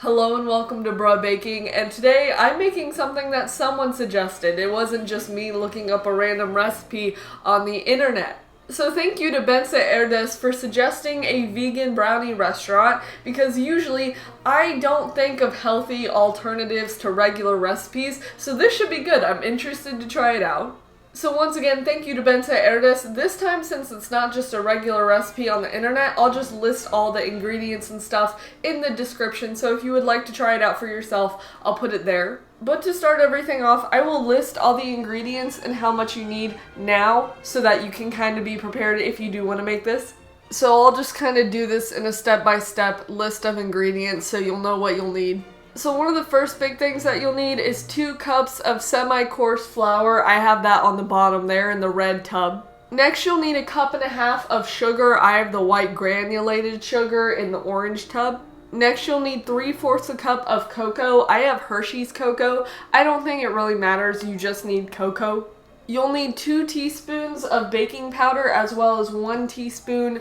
Hello and welcome to Bruh Baking, and today I'm making something that someone suggested. It wasn't just me looking up a random recipe on the internet. So thank you to Bence for suggesting a vegan brownie restaurant, because usually I don't think of healthy alternatives to regular recipes, so this should be good. I'm interested to try it out. So once again, thank you to Bence. This time, since it's not just a regular recipe on the internet, I'll just list all the ingredients and stuff in the description, so if you would like to try it out for yourself, I'll put it there. But to start everything off, I will list all the ingredients and how much you need now, so that you can kind of be prepared if you do want to make this. So I'll just kind of do this in a step-by-step list of ingredients so you'll know what you'll need. So one of the first big things that you'll need is 2 cups of semi-coarse flour. I have that on the bottom there in the red tub. Next, you'll need 1.5 cups of sugar. I have the white granulated sugar in the orange tub. Next, you'll need 3/4 cup of cocoa. I have Hershey's cocoa. I don't think it really matters, you just need cocoa. You'll need 2 teaspoons of baking powder as well as 1 teaspoon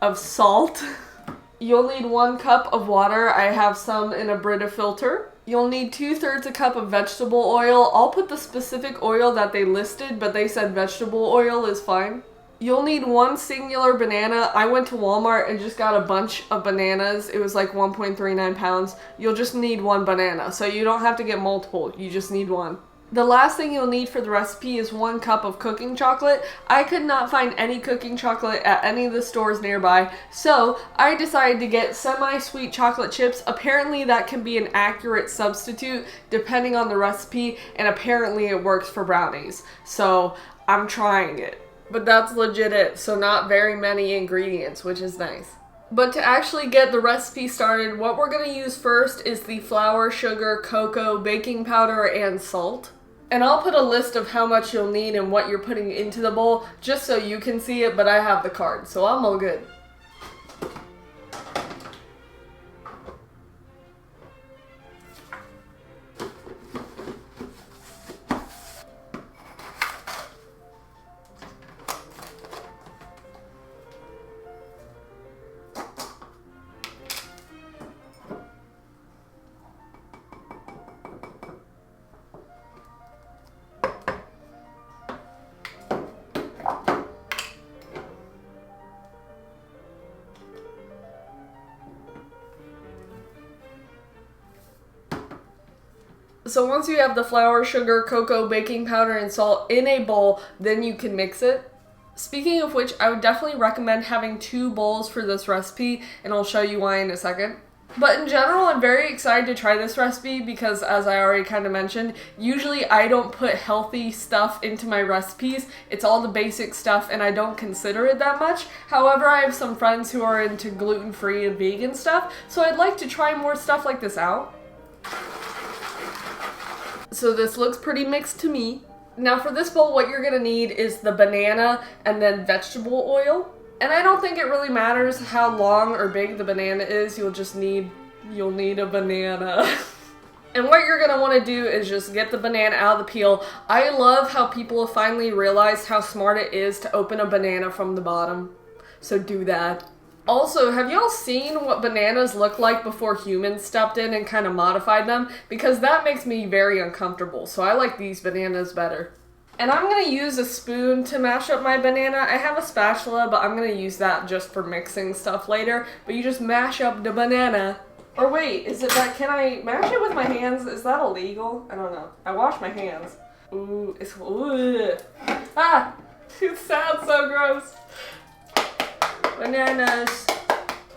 of salt. You'll need 1 cup of water. I have some in a Brita filter. You'll need 2/3 cup of vegetable oil. I'll put the specific oil that they listed, but they said vegetable oil is fine. You'll need 1 singular banana. I went to Walmart and just got a bunch of bananas. It was like 1.39 pounds. You'll just need 1 banana, so you don't have to get multiple. You just need 1. The last thing you'll need for the recipe is 1 cup of cooking chocolate. I could not find any cooking chocolate at any of the stores nearby, so I decided to get semi-sweet chocolate chips. Apparently that can be an accurate substitute depending on the recipe, and apparently it works for brownies. So I'm trying it. But that's legit it, so not very many ingredients, which is nice. But to actually get the recipe started, what we're going to use first is the flour, sugar, cocoa, baking powder, and salt. And I'll put a list of how much you'll need and what you're putting into the bowl, just so you can see it, but I have the card, so I'm all good. So once you have the flour, sugar, cocoa, baking powder, and salt in a bowl, then you can mix it. Speaking of which, I would definitely recommend having 2 bowls for this recipe, and I'll show you why in a second. But in general, I'm very excited to try this recipe because, as I already kind of mentioned, usually I don't put healthy stuff into my recipes. It's all the basic stuff and I don't consider it that much. However, I have some friends who are into gluten-free and vegan stuff, so I'd like to try more stuff like this out. So this looks pretty mixed to me. Now for this bowl, what you're gonna need is the banana and then vegetable oil. And I don't think it really matters how long or big the banana is, you'll need a banana. And what you're gonna wanna do is just get the banana out of the peel. I love how people have finally realized how smart it is to open a banana from the bottom. So do that. Also, have y'all seen what bananas look like before humans stepped in and kind of modified them? Because that makes me very uncomfortable, so I like these bananas better. And I'm going to use a spoon to mash up my banana. I have a spatula, but I'm going to use that just for mixing stuff later. But you just mash up the banana. Or wait, is it that, can I mash it with my hands? Is that illegal? I don't know. I wash my hands. Ooh, ooh. Ah, it sounds so gross. Bananas.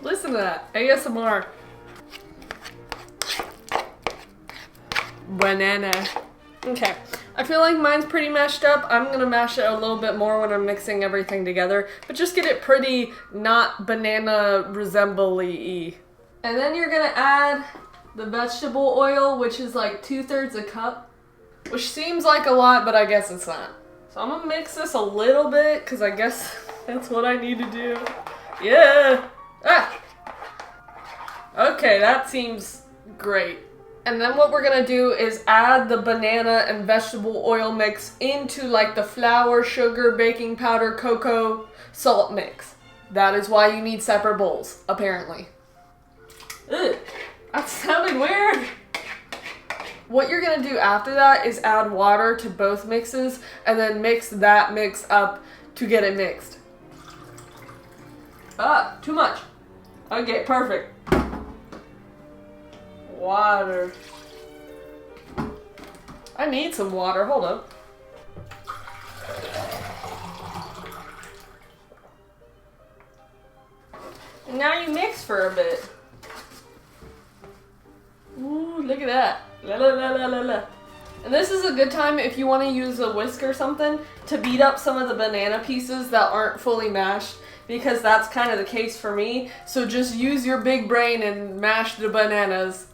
Listen to that. ASMR. Banana. Okay. I feel like mine's pretty mashed up. I'm gonna mash it a little bit more when I'm mixing everything together, but just get it pretty not banana resemble-y. And then you're gonna add the vegetable oil, which is like 2/3 a cup, which seems like a lot, but I guess it's not. So I'm gonna mix this a little bit, because I guess that's what I need to do. Yeah! Ah! Okay, that seems great. And then what we're gonna do is add the banana and vegetable oil mix into like the flour, sugar, baking powder, cocoa, salt mix. That is why you need separate bowls, apparently. Ugh. That sounded weird. What you're gonna do after that is add water to both mixes and then mix that mix up to get it mixed. Ah, too much. Okay, perfect. Water. I need some water, hold up. And now you mix for a bit. Ooh, look at that. La la la la la la. And this is a good time if you want to use a whisk or something to beat up some of the banana pieces that aren't fully mashed, because that's kind of the case for me. So just use your big brain and mash the bananas.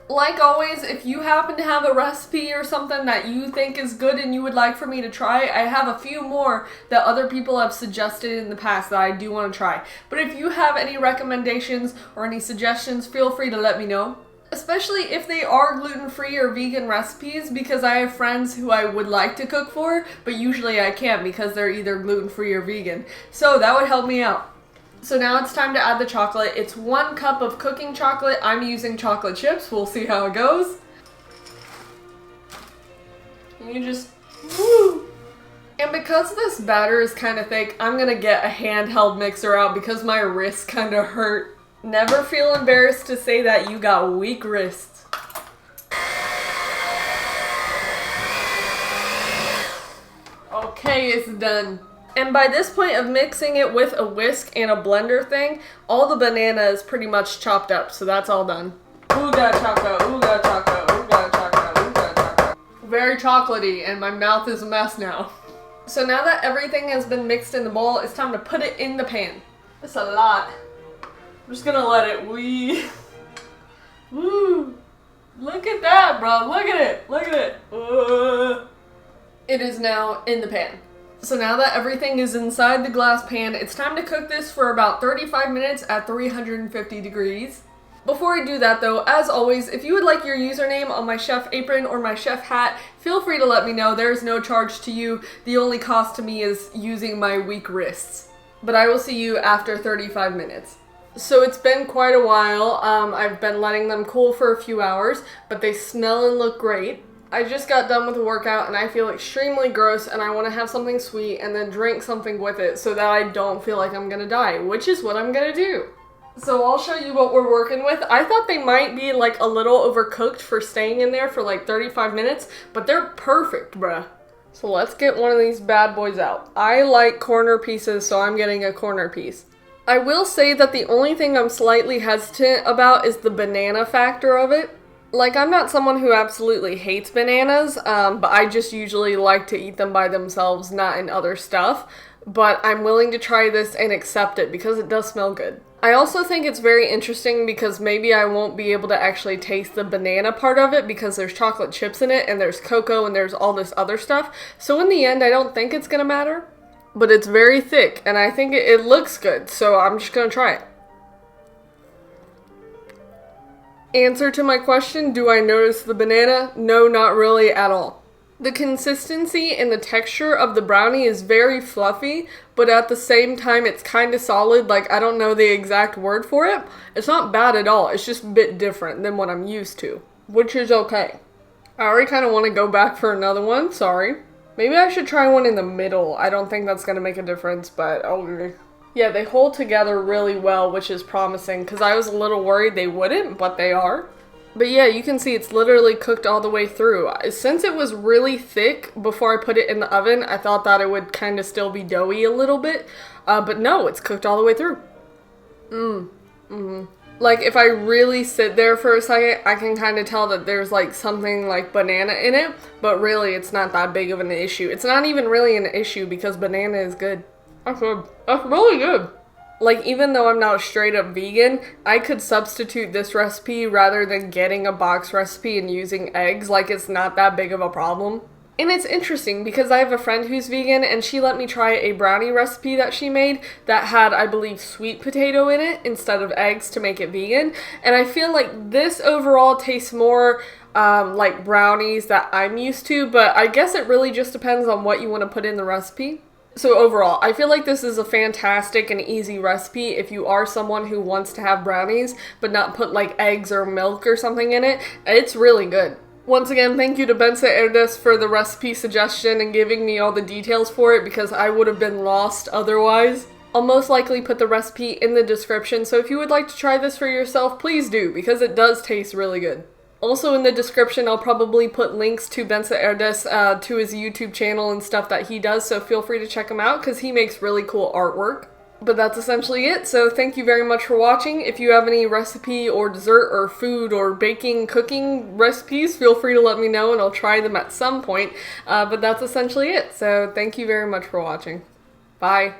Like always, if you happen to have a recipe or something that you think is good and you would like for me to try, I have a few more that other people have suggested in the past that I do want to try. But if you have any recommendations or any suggestions, feel free to let me know. Especially if they are gluten-free or vegan recipes, because I have friends who I would like to cook for, but usually I can't because they're either gluten-free or vegan. So that would help me out. So now it's time to add the chocolate. It's 1 cup of cooking chocolate. I'm using chocolate chips. We'll see how it goes. And you just, woo! And because this batter is kind of thick, I'm gonna get a handheld mixer out because my wrists kind of hurt. Never feel embarrassed to say that you got weak wrists. Okay, it's done. And by this point of mixing it with a whisk and a blender thing, all the banana is pretty much chopped up, so that's all done. Ooga chaka, ooga chaka, ooga chaka, ooga chaka. Very chocolatey, and my mouth is a mess now. So now that everything has been mixed in the bowl, it's time to put it in the pan. It's a lot. I'm just gonna let it weave. Woo! Look at that, bro. Look at it. Look at it. It is now in the pan. So now that everything is inside the glass pan, it's time to cook this for about 35 minutes at 350 degrees. Before I do that though, as always, if you would like your username on my chef apron or my chef hat, feel free to let me know. There is no charge to you. The only cost to me is using my weak wrists. But I will see you after 35 minutes. So it's been quite a while. I've been letting them cool for a few hours, but they smell and look great. I just got done with a workout and I feel extremely gross and I want to have something sweet and then drink something with it so that I don't feel like I'm gonna die, which is what I'm gonna do. So I'll show you what we're working with. I thought they might be like a little overcooked for staying in there for like 35 minutes, but they're perfect, bruh. So let's get one of these bad boys out. I like corner pieces, so I'm getting a corner piece. I will say that the only thing I'm slightly hesitant about is the banana factor of it. Like, I'm not someone who absolutely hates bananas, but I just usually like to eat them by themselves, not in other stuff. But I'm willing to try this and accept it because it does smell good. I also think it's very interesting because maybe I won't be able to actually taste the banana part of it because there's chocolate chips in it and there's cocoa and there's all this other stuff. So in the end, I don't think it's gonna matter. But it's very thick, and I think it looks good, so I'm just gonna try it. Answer to my question, do I notice the banana? No, not really at all. The consistency and the texture of the brownie is very fluffy, but at the same time it's kind of solid. Like, I don't know the exact word for it. It's not bad at all, it's just a bit different than what I'm used to, which is okay. I already kind of want to go back for another one, sorry. Maybe I should try one in the middle. I don't think that's going to make a difference, but okay. Yeah, they hold together really well, which is promising, because I was a little worried they wouldn't, but they are. But yeah, you can see it's literally cooked all the way through. Since it was really thick before I put it in the oven, I thought that it would kind of still be doughy a little bit. But no, it's cooked all the way through. Like, if I really sit there for a second, I can kind of tell that there's, like, something like banana in it, but really, it's not that big of an issue. It's not even really an issue because banana is good. That's good. That's really good. Like, even though I'm not straight up vegan, I could substitute this recipe rather than getting a box recipe and using eggs. Like, it's not that big of a problem. And it's interesting because I have a friend who's vegan and she let me try a brownie recipe that she made that had, I believe, sweet potato in it instead of eggs to make it vegan. And I feel like this overall tastes more like brownies that I'm used to, but I guess it really just depends on what you want to put in the recipe. So overall, I feel like this is a fantastic and easy recipe if you are someone who wants to have brownies, but not put like eggs or milk or something in it. It's really good. Once again, thank you to Bence for the recipe suggestion and giving me all the details for it because I would have been lost otherwise. I'll most likely put the recipe in the description, so if you would like to try this for yourself, please do, because it does taste really good. Also in the description, I'll probably put links to Bence to his YouTube channel and stuff that he does, so feel free to check him out because he makes really cool artwork. But that's essentially it, so thank you very much for watching. If you have any recipe or dessert or food or baking, cooking recipes, feel free to let me know and I'll try them at some point. But that's essentially it, so thank you very much for watching. Bye.